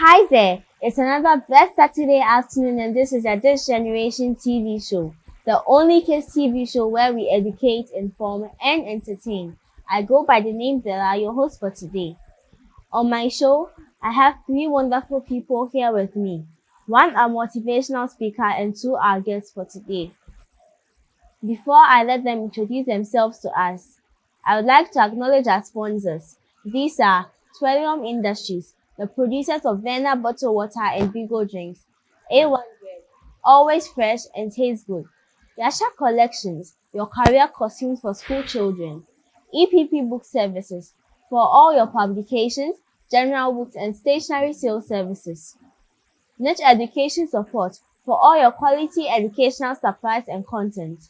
Hi there, it's another blessed Saturday afternoon and this is a This Generation TV show, the only kids TV show where we educate, inform, and entertain. I go by the name Dela, your host for today. On my show, I have three wonderful people here with me. One our motivational speaker and two our guests for today. Before I let them introduce themselves to us, I would like to acknowledge our sponsors. These are Twellium Industries, the producers of Vena bottled water and Bigo drinks, A1 bread, always fresh and tastes good. Yasha Collections, your career costumes for school children. EPP Book Services, for all your publications, general books and stationery sales services. Niche Education Support, for all your quality educational supplies and content.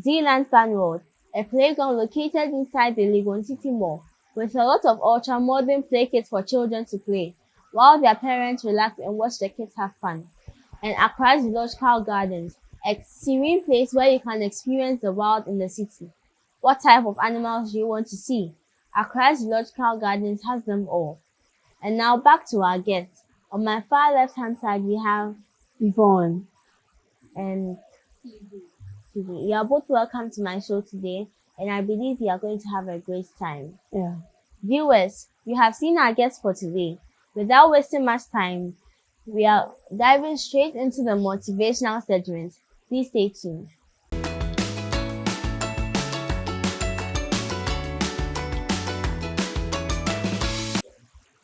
Zealand Fan World, a playground located inside the Legon City Mall, with a lot of ultra-modern play kits for children to play, while their parents relax and watch the kids have fun. And Accra Zoological Gardens, a serene place where you can experience the wild in the city. What type of animals do you want to see? Accra Zoological Gardens has them all. And now back to our guests. On my far left-hand side, we have Yvonne and Phoebe. You are both welcome to my show today, and I believe you are going to have a great time. Yeah. Viewers, you have seen our guests for today. Without wasting much time, we are diving straight into the motivational segment. Please stay tuned.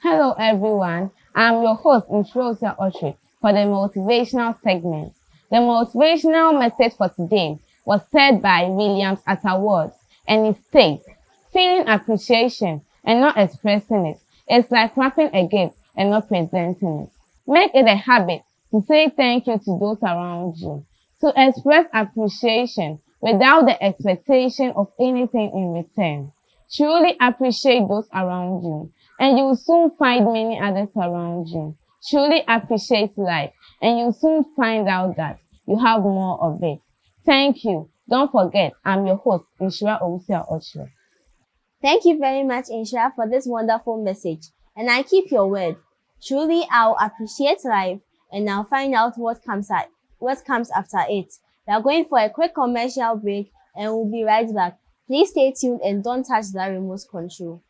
Hello everyone, I'm your host Introsia Autry for the motivational segment. The motivational message for today was said by Williams at Awards and it states, feeling appreciation and not expressing it is like wrapping a gift and not presenting it. Make it a habit to say thank you to those around you, to express appreciation without the expectation of anything in return. Truly appreciate those around you, and you will soon find many others around you. Truly appreciate life, and you'll soon find out that you have more of it. Thank you. Don't forget, I'm your host, Inshira Owusia Ochre. Thank you very much, Insha, for this wonderful message. And I keep your word. Truly, I'll appreciate life, and I'll find out what comes after it. We are going for a quick commercial break, and we'll be right back. Please stay tuned and don't touch the remote control.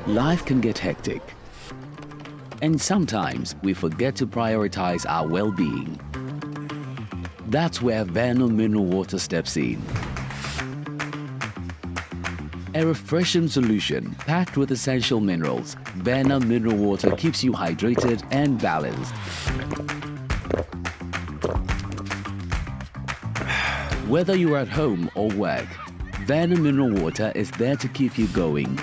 Life can get hectic, and sometimes we forget to prioritize our well-being. That's where Vano Mineral Water steps in. A refreshing solution packed with essential minerals, Vano Mineral Water keeps you hydrated and balanced. Whether you're at home or work, Vano Mineral Water is there to keep you going.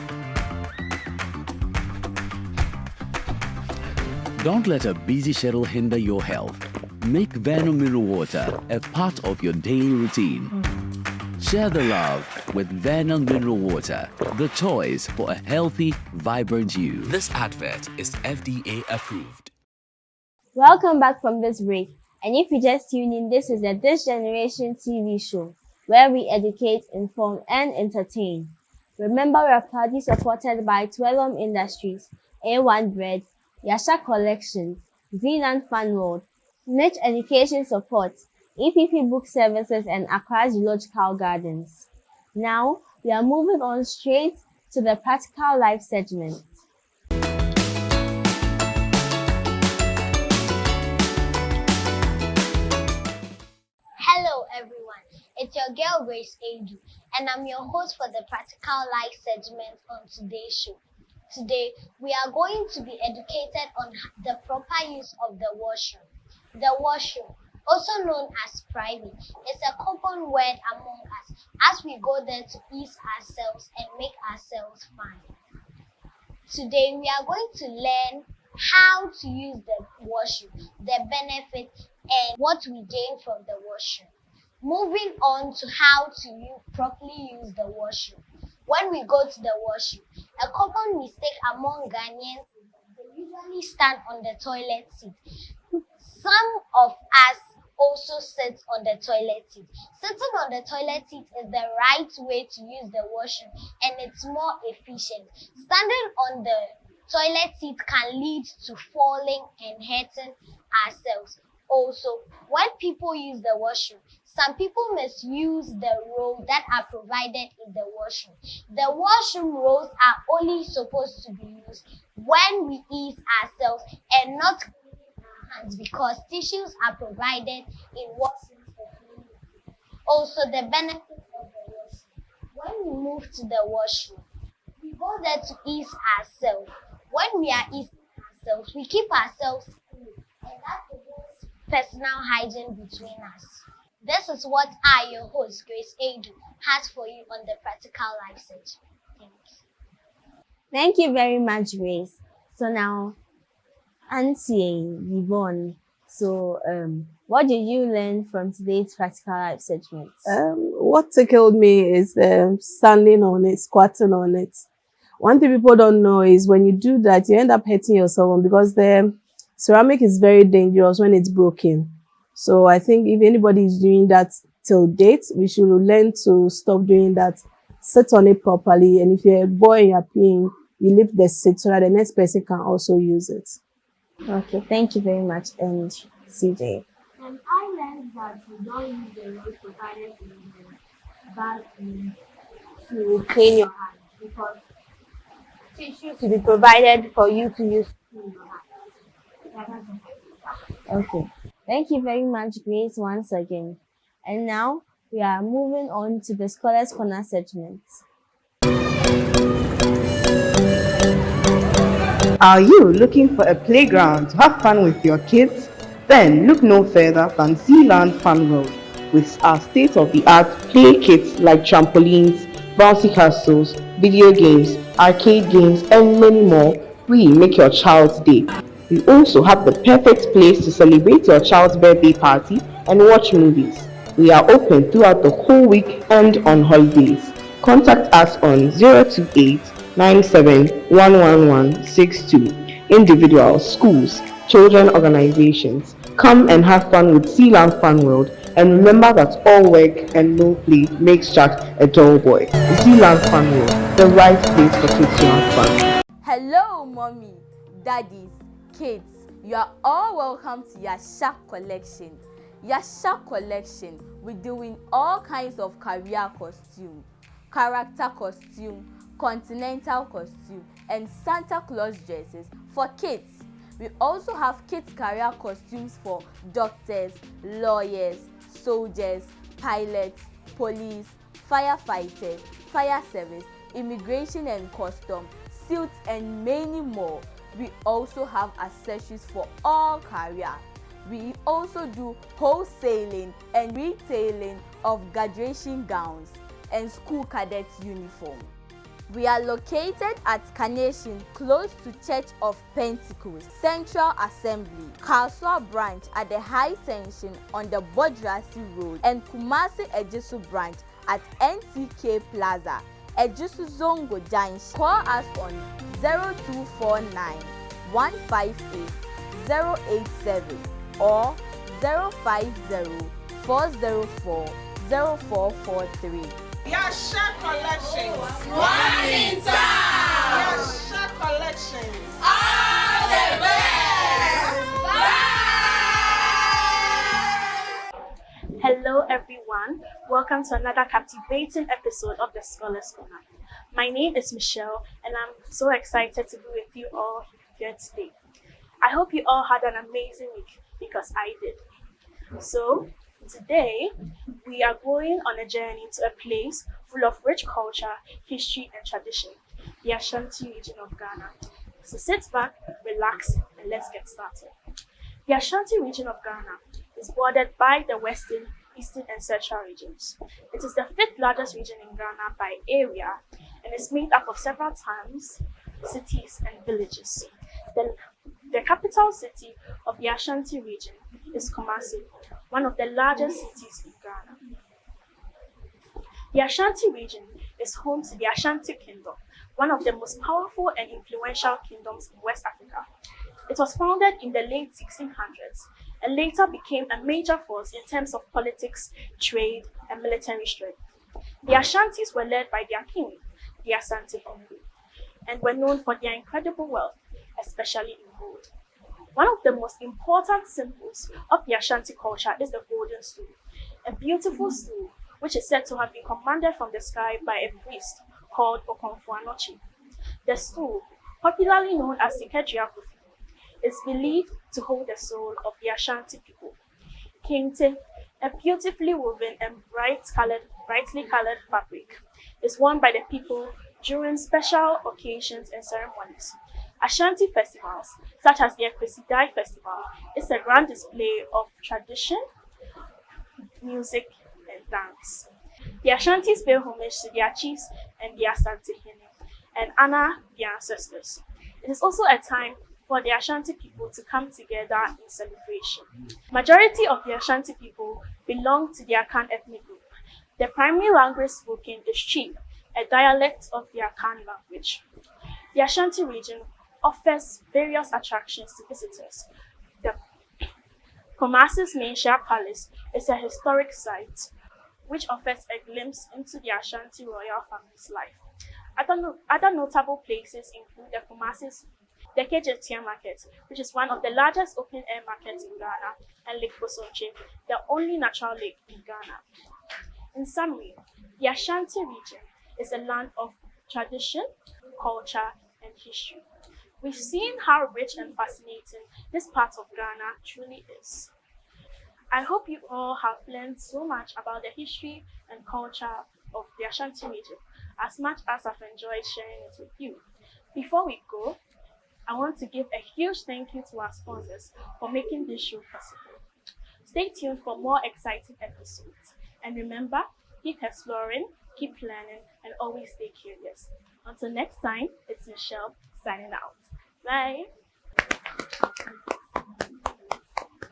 Don't let a busy schedule hinder your health. Make Vano Mineral Water a part of your daily routine. Share the love with Vano Mineral Water, the choice for a healthy, vibrant you. This advert is FDA approved. Welcome back from this break. And if you just tuned in, this is the This Generation TV show, where we educate, inform, and entertain. Remember, we are proudly supported by Twellium Industries, A1 Bread, Yasha Collections, Zealand Fan World, Niche Education Support, EPP Book Services, and Accra Zoological Gardens. Now, we are moving on straight to the practical life segment. Hello everyone, it's your girl Grace Adu, and I'm your host for the Practical Life segment on today's show. Today, we are going to be educated on the proper use of the washroom. The washroom, also known as private, is a common word among us as we go there to ease ourselves and make ourselves fine. Today we are going to learn how to use the washroom, the benefits, and what we gain from the washroom. Moving on to how to properly use the washroom. When we go to the washroom, a common mistake among Ghanaians is that they usually stand on the toilet seat. Some of us also sit on the toilet seat. Sitting on the toilet seat is the right way to use the washroom and it's more efficient. Standing on the toilet seat can lead to falling and hurting ourselves. Also, when people use the washroom, some people misuse the rows that are provided in the washroom. The washroom rows are only supposed to be used when we ease ourselves and not hands because tissues are provided in washrooms for cleaning. Also, the benefits of the washroom. When we move to the washroom, we go there to ease ourselves. When we are easing ourselves, we keep ourselves clean, and that promotes personal hygiene between us. This is what I, your host, Grace Adu, has for you on the Practical Life section. Thank you. Thank you very much, Grace. So now, Auntie Yvonne, what did you learn from today's Practical Life segment? What tickled me is standing on it, squatting on it. One thing people don't know is when you do that, you end up hurting yourself because the ceramic is very dangerous when it's broken. So I think if anybody is doing that till date, we should learn to stop doing that. Sit on it properly, and if you're a boy and you're peeing, you lift the seat so that the next person can also use it. Okay, thank you very much, and CJ. I learned that you don't use the road provided in the bathroom to clean your hands because tissue to be provided for you to use to clean your hands. Okay, thank you very much, Grace, once again. And now we are moving on to the Scholars Corner segment. Are you looking for a playground to have fun with your kids? Then look no further than Zealand Fun World with our state-of-the-art play kits like trampolines, bouncy castles, video games, arcade games, and many more. We make your child's day. We also have the perfect place to celebrate your child's birthday party and watch movies. We are open throughout the whole week and on holidays. Contact us on 028 97 individuals, schools, children organizations. Come and have fun with Sealand Fun World, and remember that all work and no play makes Jack a dull boy. Sealand Fun World, the right place for kids to have fun. Hello, mommy, daddies, kids. You are all welcome to Yasha Collection. Yasha Collection, we're doing all kinds of career costume, character costume, continental costume, and Santa Claus dresses for kids. We also have kids career costumes for doctors, lawyers, soldiers, pilots, police, firefighters, fire service, immigration and custom, suits, and many more. We also have accessories for all career. We also do wholesaling and retailing of graduation gowns and school cadet uniform. We are located at Carnation, close to Church of Pentecost, Central Assembly, Kaswa branch at the High Tension on the Bodrasi Road, and Kumasi Ejisu branch at NTK Plaza, Ejisu Zongo Junction. Call us on 0249 158 087 or 050 404 0443. Yasha Collections. One in town. Yasha Collections. All the best. Bye. Hello everyone, welcome to another captivating episode of the Scholars Corner. My name is Michelle and I'm so excited to be with you all here today. I hope you all had an amazing week because I did. So today we are going on a journey to a place full of rich culture, history and tradition, the Ashanti region of Ghana. So sit back, relax and let's get started. The Ashanti region of Ghana is bordered by the western, eastern and central regions. It is the fifth largest region in Ghana by area and is made up of several towns, cities, and villages. The capital city of the Ashanti region is Kumasi, one of the largest cities in Ghana. The Ashanti region is home to the Ashanti Kingdom, one of the most powerful and influential kingdoms in West Africa. It was founded in the late 1600s and later became a major force in terms of politics, trade, and military strength. The Ashantis were led by their king, the Asante Bongo, and were known for their incredible wealth, especially in gold. One of the most important symbols of the Ashanti culture is the golden stool, a beautiful stool which is said to have been commanded from the sky by a priest called Okonfuanochi. The stool, popularly known as the Kedriakufi, is believed to hold the soul of the Ashanti people. Kente, a beautifully woven and brightly colored fabric, is worn by the people during special occasions and ceremonies. Ashanti festivals, such as the Ekwesidai Festival, is a grand display of tradition, music, and dance. The Ashantis pay homage to their chiefs and their Asantehene and honor their ancestors. It is also a time for the Ashanti people to come together in celebration. Majority of the Ashanti people belong to the Akan ethnic group. The primary language spoken is Chi, a dialect of the Akan language. The Ashanti region offers various attractions to visitors. The Kumasi's Menchia Palace is a historic site which offers a glimpse into the Ashanti royal family's life. Other notable places include the Kejetia Market, which is one of the largest open-air markets in Ghana, and Lake Bosonche, the only natural lake in Ghana. In summary, the Ashanti region is a land of tradition, culture, and history. We've seen how rich and fascinating this part of Ghana truly is. I hope you all have learned so much about the history and culture of the Ashanti region, as much as I've enjoyed sharing it with you. Before we go, I want to give a huge thank you to our sponsors for making this show possible. Stay tuned for more exciting episodes. And remember, keep exploring, keep learning, and always stay curious. Until next time, it's Michelle signing out. Bye.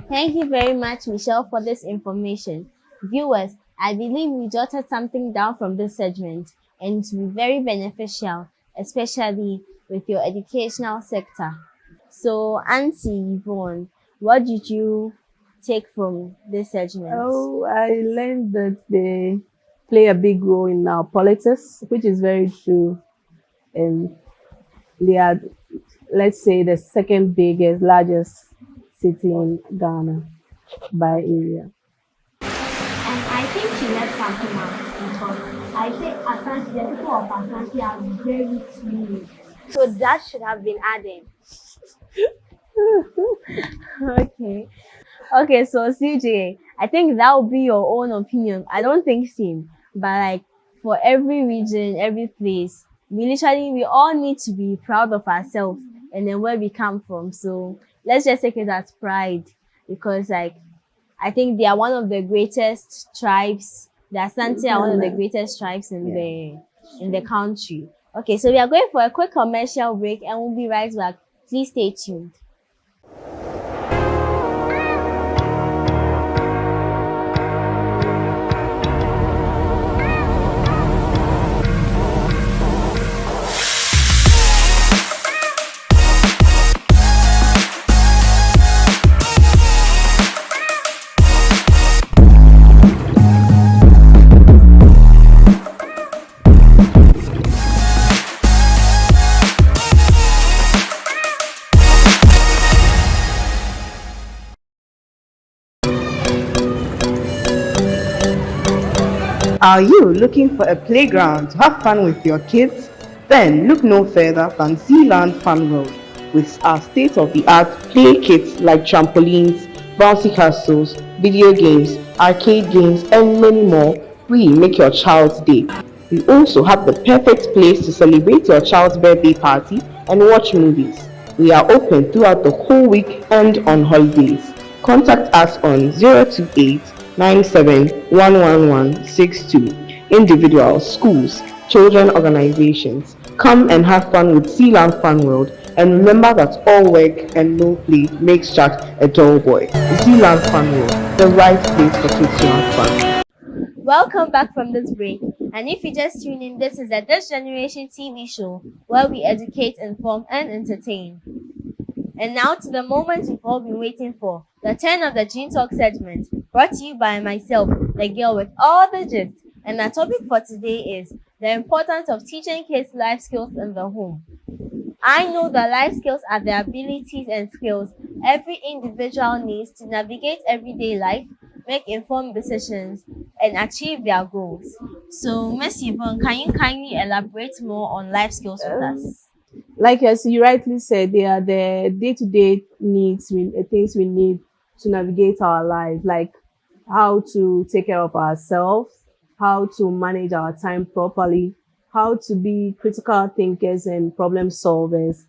Thank you very much, Michelle, for this information. Viewers, I believe we jotted something down from this segment and it will be very beneficial, especially with your educational sector. So, Auntie Yvonne, what did you take from this segment? Oh, I learned that they play a big role in our politics, which is very true. And they are, let's say, the second biggest, largest city in Ghana by area. And I think she left something out because I say Asante, the people of Asante are very clean. So that should have been added. Okay. Okay, so CJ, I think that would be your own opinion. I don't think same, but like for every region, every place, we all need to be proud of ourselves and then where we come from. So let's just take it as pride because like I think they are one of the greatest tribes. The Asante are one of the greatest tribes in the country. Okay, so we are going for a quick commercial break and we'll be right back. Please stay tuned. Are you looking for a playground to have fun with your kids? Then look no further than Zealand Fun World with our state-of-the-art play kits like trampolines, bouncy castles, video games, arcade games, and many more. We make your child's day. We also have the perfect place to celebrate your child's birthday party and watch movies. We are open throughout the whole week and on holidays. Contact us on 028 97 11162. Individuals, schools, children organizations. Come and have fun with Sealand Fun World, and remember that all work and no play makes Jack a dull boy. Sealand Fun World, the right place for kids to have fun. Welcome back from this break. And if you just tuned in, this is a This Generation TV show where we educate, inform, and entertain. And now to the moment we've all been waiting for, the turn of the Gene Talk segment, brought to you by myself, the girl with all the gist. And the topic for today is the importance of teaching kids life skills in the home. I know that life skills are the abilities and skills every individual needs to navigate everyday life, make informed decisions, and achieve their goals. So, Miss Yvonne, can you kindly elaborate more on life skills with us? Like as you rightly said, they are the day-to-day needs, things we need to navigate our life, like how to take care of ourselves, how to manage our time properly, how to be critical thinkers and problem solvers,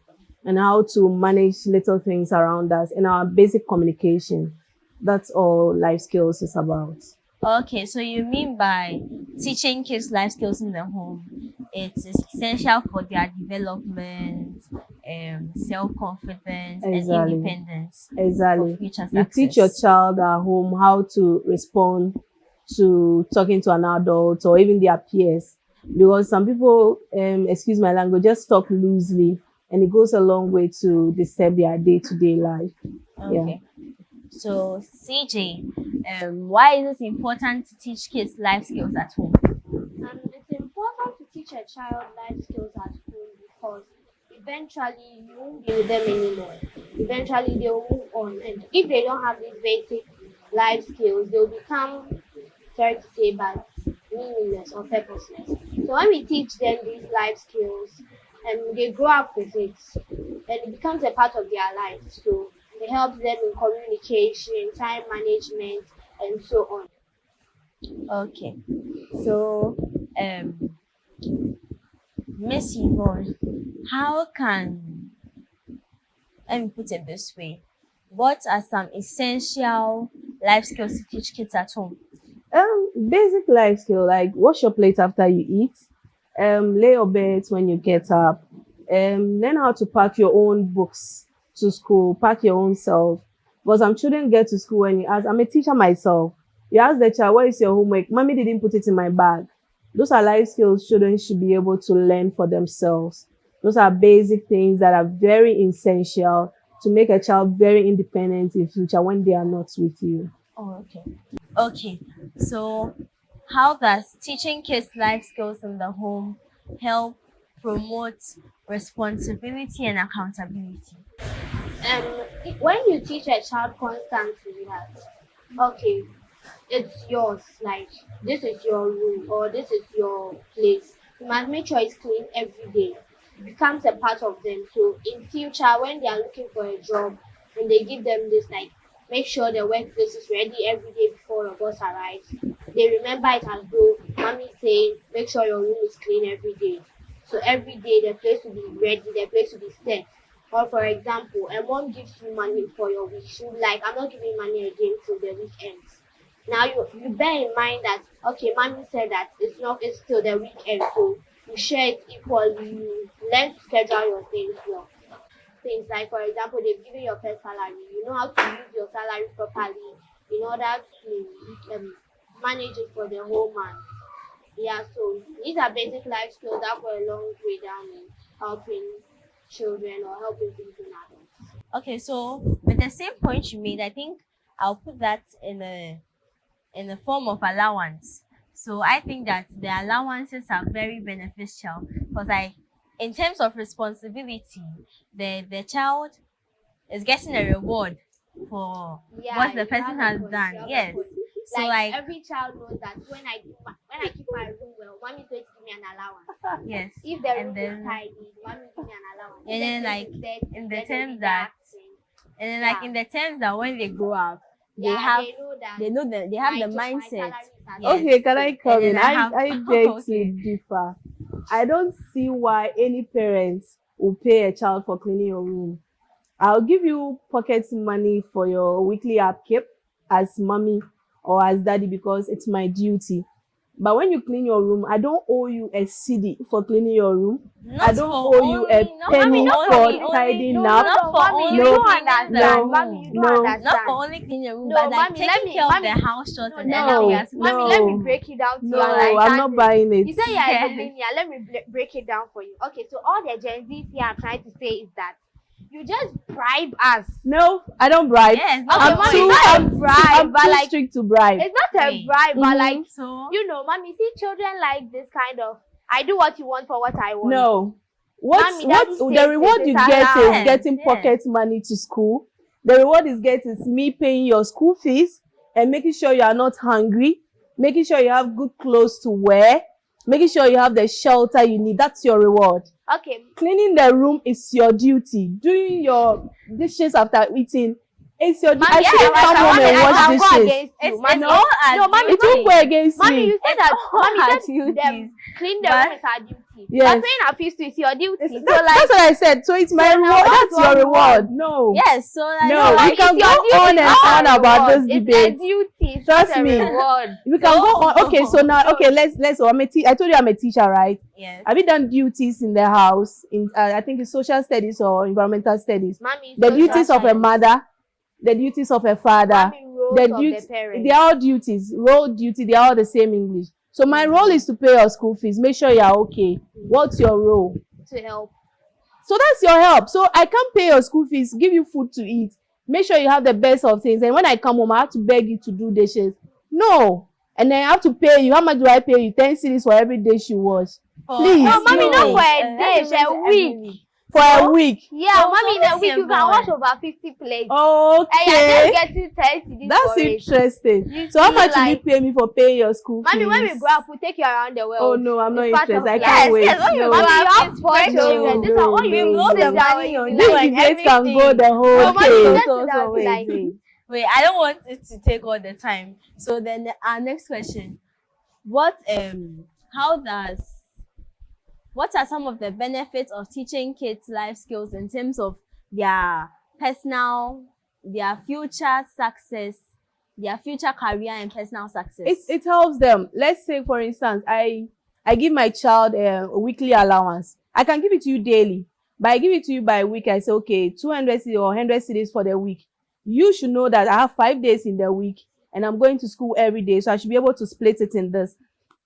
and how to manage little things around us and our basic communication. That's all life skills is about. Okay, so you mean by teaching kids life skills in the home, it is essential for their development, self-confidence, and Exactly. independence for Exactly. future You teach your success. child at home how to respond to talking to an adult or even their peers. Because some people, excuse my language, just talk loosely and it goes a long way to disturb their day-to-day life. Yeah. Okay. So, CJ, why is it important to teach kids life skills at home? It's important to teach a child life skills at home because eventually you won't be with them anymore. Eventually they will move on, and if they don't have these basic life skills, they'll become, sorry to say, but meaningless or purposeless. So when we teach them these life skills and they grow up with it, and it becomes a part of their life. So it helps them in communication, time management, and so on. Okay. So, um, Miss Yvonne, how can, let me put it this way, what are some essential life skills to teach kids at home? Basic life skill like wash your plate after you eat, lay your bed when you get up, learn how to pack your own books to school, pack your own self. Because some children get to school and you ask, I'm a teacher myself. You ask the child, what is your homework? Mommy didn't put it in my bag. Those are life skills children should be able to learn for themselves. Those are basic things that are very essential to make a child very independent in future when they are not with you. Oh, okay. Okay. So, how does teaching kids life skills in the home help promote responsibility and accountability? When you teach a child constantly that, okay, it's yours, like this is your room or this is your place, you must make sure it's clean every day. It becomes a part of them. So in future when they are looking for a job and they give them this, like, make sure the workplace is ready every day before your boss arrives, they remember it as though mommy saying make sure your room is clean every day. So every day the place will be ready, the place will be set. Or for example, a mom gives you money for your week. She'll be like, I'm not giving money again till the week ends. Now you bear in mind that, okay, mommy said that it's till the weekend, so you share it equally, you learn to schedule your things well. Things like, for example, they've given your first salary, you know how to use your salary properly in order to manage it for the whole month. Yeah, so these are basic life skills that go a long way down in helping children or helping people in adults. Okay, so with the same point you made, I think I'll put that in the form of allowance. So I think that the allowances are very beneficial because in terms of responsibility, the child is getting a reward for Yeah, what the you have person a has point. done. You have a Yes. point. So Like like every child knows that when I keep my room well, mommy is going to give me an allowance. yes, If the and room is then tidy, mommy give me an allowance. If and the then place like is dirty, in the then they'll be terms that asking. and then like Yeah, in the terms that when they grow up, they yeah, have they know that they have the my mindset. salary is at Yes. Okay, this can I place. And come then in? I have I beg to okay. differ. I don't see why any parents will pay a child for cleaning your room. I'll give you pocket money for your weekly upkeep as mommy or as daddy because it's my duty. But when you clean your room, I don't owe you a CD for cleaning your room. Not I don't for owe you a only, not penny for for only, tidying no, up. not for mommy, only you No, don't cleaning understand. the Mommy, you don't no, understand. not for only cleaning your room, No, but like mommy, let taking me, care of mommy, the house chores and no, everything as no, mommy, well. let me break it down to you. no, I'm not buying it. You say you're Yes. a millennial. Let me break it down for you. Okay, so all the Gen Zs here are trying to say is that you just bribe us. No, I don't bribe. Yes, Okay, mommy, it's not a bribe, I'm but too like strict to bribe. it's not a Wait. bribe, but like So you know, mommy, see, children like this kind of. I do what you want for what I want. No. Mommy, daddy The says reward it you is get allowed. is getting Yes. pocket money to school. The reward is getting is me paying your school fees and making sure you are not hungry, making sure you have good clothes to wear, making sure you have the shelter you need. That's your reward. Okay, Cleaning the room is your duty. Doing your dishes after eating is your duty. I shouldn't come home and wash I go dishes. against you. it's Mommy, all our no, mommy, It won't go against mommy, me. you said It's that. all Mommy our said duties. them clean the But- room is our duty. Yes. But paying our fees to is your duty. That's, So that's like, what I said. So it's my so now reward. what's That's your your reward. No. yes, so like No, so we like, can it's go your duty, on and not on a about reward. this It's debate. a duty. It's Trust not a me. reward. We can go on. Okay, so now, okay, let's. So I told you I'm a teacher, right? yes. Have you done duties in the house? In I think it's social studies or environmental studies. Mommy, The social duties of a science. mother, the duties of a father, Mommy, roles the of duties. the parents. They are all duties. Role duty. They are all the same English. So my role is to pay your school fees. Make sure you are okay. What's your role? To help. So that's your help. So I can't pay your school fees, give you food to eat, make sure you have the best of things. And when I come home, I have to beg you to do dishes. No. And then I have to pay you. How much do I pay you? 10 cedis for every dish you wash. Please. No, mommy, no. not for a dish, a week. For a week. Yeah, So mommy, in a what's week your you can boy? wash over 50 plates. And Okay. you're just getting 10 cedis That's for it. interesting. You So how see, much will you like- pay me for paying your school fees? Mommy, when we grow up, we'll take you around the world. Oh no, I'm not It's part of interested. I life. can't wait. Yes, when you No. grow Mommy, up, you have it's four part of children. you. This is what you No, blow no, the no. money on This you and debate can go everything. the whole No, mommy, day. just So, sit down so be like, wait, I don't want it to take all the time. So then our next question: what are some of the benefits of teaching kids life skills in terms of their personal, their future success, their future career and personal success? It helps them. Let's say, for instance, I give my child a weekly allowance. I can give it to you daily, but I give it to you by week. I say, okay, 200 cedis or 100 cedis for the week. You should know that I have 5 days in the week and I'm going to school every day, so I should be able to split it in this.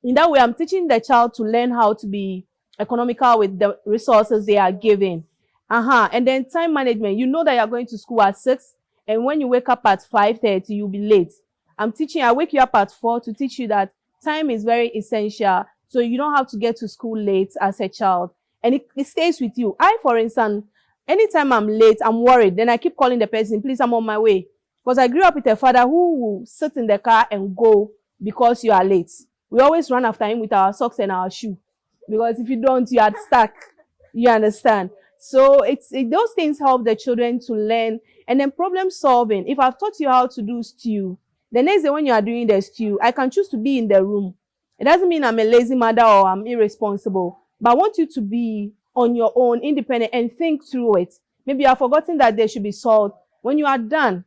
In that way, I'm teaching the child to learn how to be economical with the resources they are given. And then time management. You know that you're going to school at 6, and when you wake up at 5:30, you'll be late. I wake you up at 4 to teach you that time is very essential, so you don't have to get to school late as a child. And it stays with you. For instance, anytime I'm late, I'm worried. Then I keep calling the person, please, I'm on my way. Because I grew up with a father who will sit in the car and go because you are late. We always run after him with our socks and our shoe. Because if you don't, you are stuck. You understand? So those things help the children to learn. And then problem solving. If I've taught you how to do stew, the next day when you are doing the stew, I can choose to be in the room. It doesn't mean I'm a lazy mother or I'm irresponsible. But I want you to be on your own, independent, and think through it. Maybe you have forgotten that there should be salt. When you are done,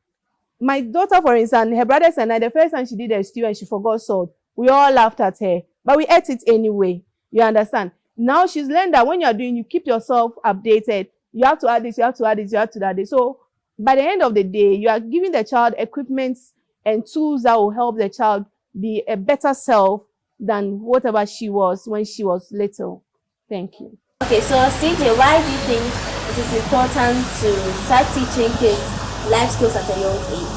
my daughter, for instance, her brothers and I, the first time she did a stew and she forgot salt, we all laughed at her. But we ate it anyway. You understand? Now she's learned that when you're doing, you keep yourself updated. You have to add this, you have to add this, you have to add this. So by the end of the day, you are giving the child equipment and tools that will help the child be a better self than whatever she was when she was little. Thank you. Okay, so CJ, why do you think it is important to start teaching kids life skills at a young age?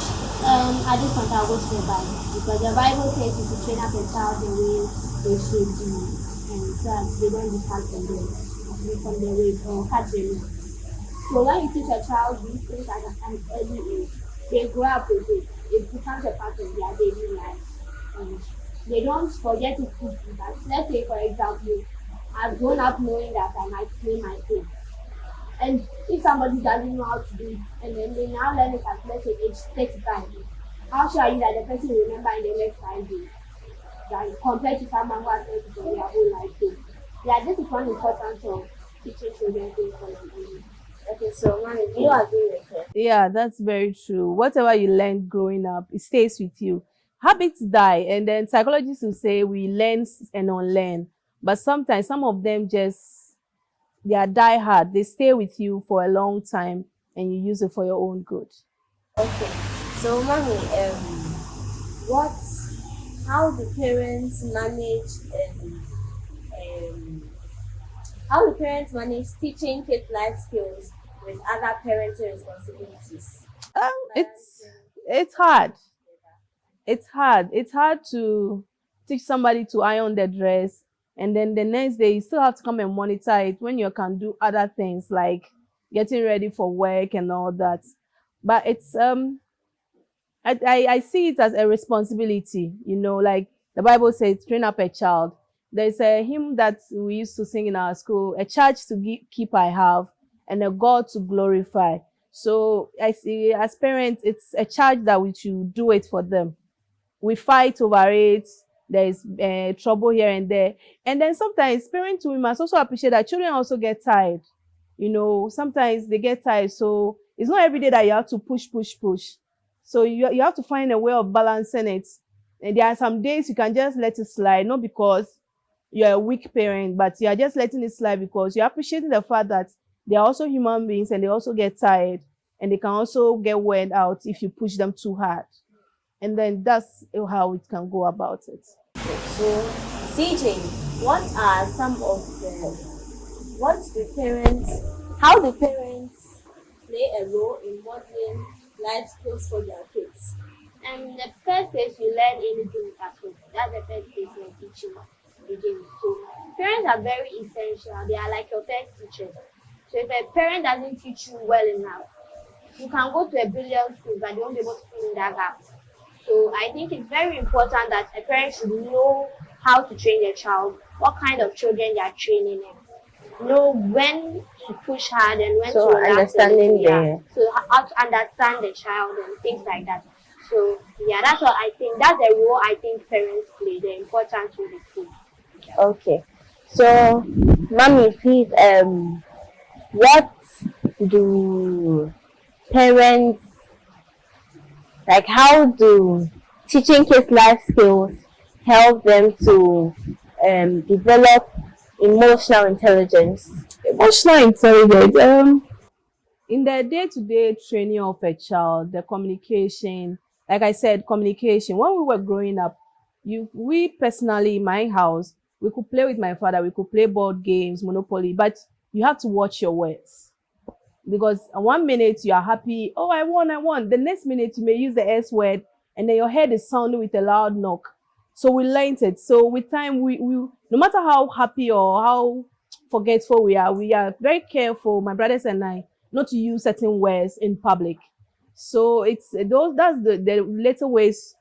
At this point, I'll go to the Bible. Because the Bible says you should train up a child the way they should be. And so that they don't depart from their ways or catch their lead. So when you teach a child these things at an early age, they grow up with it. It becomes a part of their daily life. And they don't forget it quickly. But let's say, for example, I've grown up knowing that I might clean my clothes. And if somebody doesn't know how to do it, and then they now learn it at, let's say, age 35, how sure are you that the person will remember in the next 5 days? Than compared to someone who has learned it for their whole life. So, yeah, this is one importance of teaching children things for them. Okay, so Mami, do you agree with her? Yeah, that's very true. Whatever you learned growing up, it stays with you. Habits die, and then psychologists will say we learn and unlearn. But sometimes some of them just they are die hard. They stay with you for a long time, and you use it for your own good. Okay. So, mommy, what? How do parents manage? Um, how do parents manage teaching kids life skills with other parenting responsibilities? It's hard. It's hard to teach somebody to iron their dress, and then the next day you still have to come and monitor it when you can do other things like getting ready for work and all that. But I see it as a responsibility, like the Bible says, train up a child. There's a hymn that we used to sing in our school, a charge to keep I have, and a God to glorify. So I see as parents, it's a charge that we should do it for them. We fight over it. There's trouble here and there. And then sometimes parents, we must also appreciate that children also get tired. Sometimes they get tired. So it's not every day that you have to push, push, push. So you have to find a way of balancing it. And there are some days you can just let it slide, not because you're a weak parent, but you are just letting it slide because you're appreciating the fact that they are also human beings and they also get tired and they can also get worn out if you push them too hard. And then that's how it can go about it. So, CJ, what are some of how do parents play a role in modeling life skills for their kids? The first place you learn anything at home. That's the first place when teaching begins. So parents are very essential. They are like your first teachers. So if a parent doesn't teach you well enough, you can go to a billion schools, but they won't be able to fill in that gap. So I think it's very important that a parent should know how to train their child, what kind of children they are training in, know when to push hard and when So to relax. understanding So how to understand the child and things like that. So yeah, that's what I think. That's the role I think parents play, the important role they play. Okay. So, mommy, please, what do parents how do teaching kids life skills help them to develop emotional intelligence? Emotional intelligence. In the day-to-day training of a child, the communication, like I said, communication. When we were growing up, we personally in my house, we could play with my father, we could play board games, Monopoly, but you have to watch your words. Because one minute you are happy, oh, I won. The next minute you may use the S word, and then your head is sounding with a loud knock. So we learned it. So with time, we no matter how happy or how forgetful we are very careful, my brothers and I, not to use certain words in public. So it's those that's the little ways.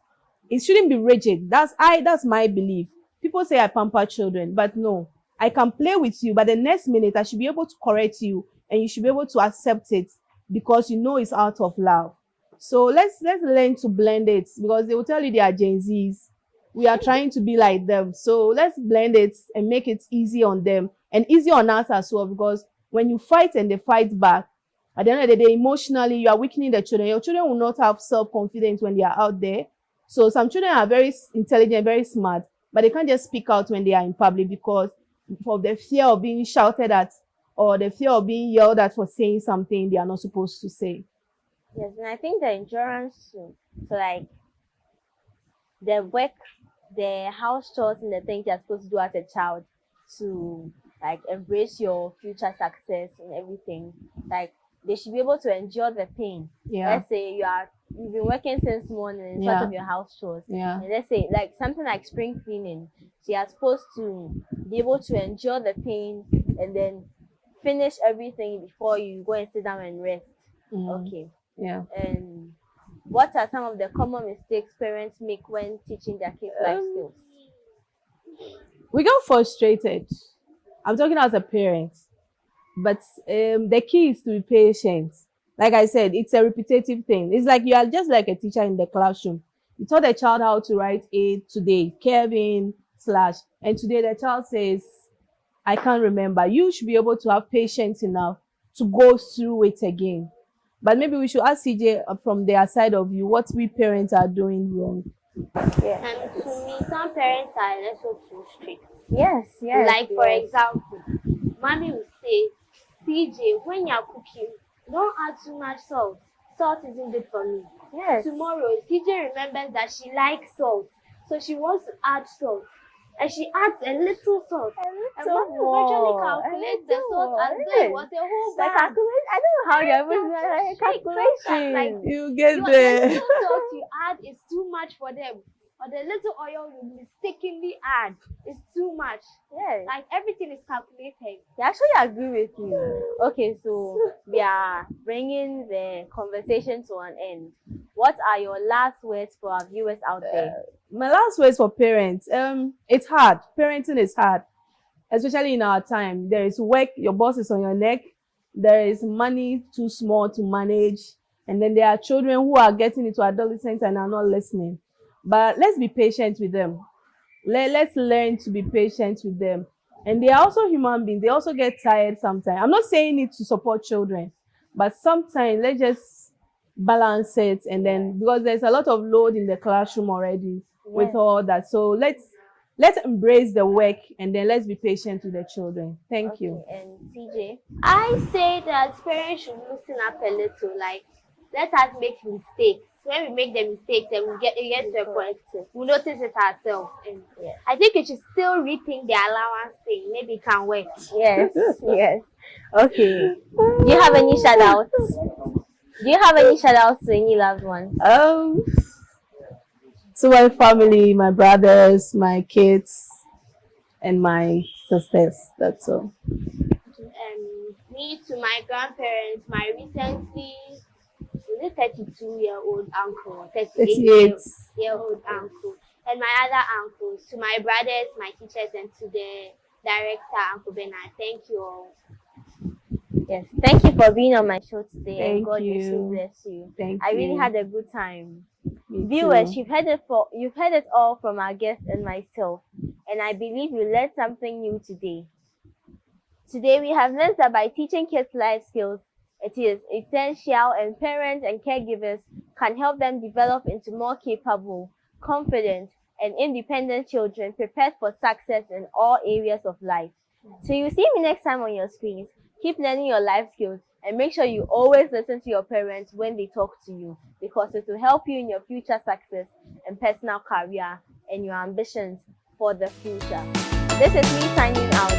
It shouldn't be rigid. That's my belief. People say I pamper children, but no, I can play with you, but the next minute I should be able to correct you and you should be able to accept it because you know it's out of love. So let's learn to blend it because they will tell you they are Gen Zs. We are trying to be like them. So let's blend it and make it easy on them and easy on us as well, because when you fight and they fight back, at the end of the day, emotionally, you are weakening the children. Your children will not have self-confidence when they are out there. So some children are very intelligent, very smart, but they can't just speak out when they are in public because of the fear of being shouted at or the fear of being yelled at for saying something they are not supposed to say. Yes, and I think the endurance too. So the work, the house chores and the things you're supposed to do as a child to embrace your future success and everything. They should be able to endure the pain. Yeah. Let's say you've been working since morning in front of your house chores. Yeah. And let's say something like spring cleaning. So you're supposed to be able to endure the pain and then finish everything before you go and sit down and rest. Okay. Yeah. And what are some of the common mistakes parents make when teaching their kids life skills? We get frustrated. I'm talking as a parent, but the key is to be patient. Like I said, it's a repetitive thing. It's like you are just like a teacher in the classroom. You taught the child how to write A today, Kevin slash, and today the child says, I can't remember. You should be able to have patience enough to go through it again. But maybe we should ask CJ from their side of view what we parents are doing wrong. Yeah. And to me, some parents are also too strict. Yes, yes. Like, for yes. example, mommy will say, CJ, when you're cooking, don't add too much salt. Salt isn't good for me. Yes. Tomorrow, CJ remembers that she likes salt, so she wants to add salt. And she adds a little salt. And mommy will eventually calculate the salt as though it was a whole Like bag. calculate, I don't know how you're able to That's like calculation. like You get the there. little salt you add is too much for them. Or the little oil you mistakenly add is too much. Yes. Like everything is calculated. I actually agree with you. Okay, so we are bringing the conversation to an end. What are your last words for our viewers out there? My last words for parents. It's hard. Parenting is hard, especially in our time. There is work, your boss is on your neck. There is money too small to manage. And then there are children who are getting into adolescence and are not listening. But let's be patient with them. Let's learn to be patient with them. And they are also human beings. They also get tired sometimes. I'm not saying it to support children, but sometimes let's just balance it. And then because there's a lot of load in the classroom already with all that. So let's embrace the work and then let's be patient with the children. Thank you. And CJ? I say that parents should loosen up a little. Like, let us make mistakes. When we make the mistakes and it gets to a point, we notice it ourselves. And I think you should still rethink the allowance thing. Maybe it can work. Yes, yes. Okay. Do you have any shout outs? Do you have any shout outs to any loved ones? To my family, my brothers, my kids, and my sisters. That's all. Me to my grandparents, my recently 32-year-old uncle, 38-year-old uncle, and my other uncles, to my brothers, my teachers, and to the director, Uncle Bernard. Thank you all. Yes, thank you for being on my show today. Thank and God you. richly bless you. Thank I really you. had a good time. Me Viewers, too. you've heard it all from our guest and myself, and I believe you learned something new today. Today we have learned that by teaching kids life skills, it is essential, and parents and caregivers can help them develop into more capable, confident, and independent children prepared for success in all areas of life. So you see me next time on your screens. Keep learning your life skills and make sure you always listen to your parents when they talk to you, because it will help you in your future success and personal career and your ambitions for the future. This is me signing out.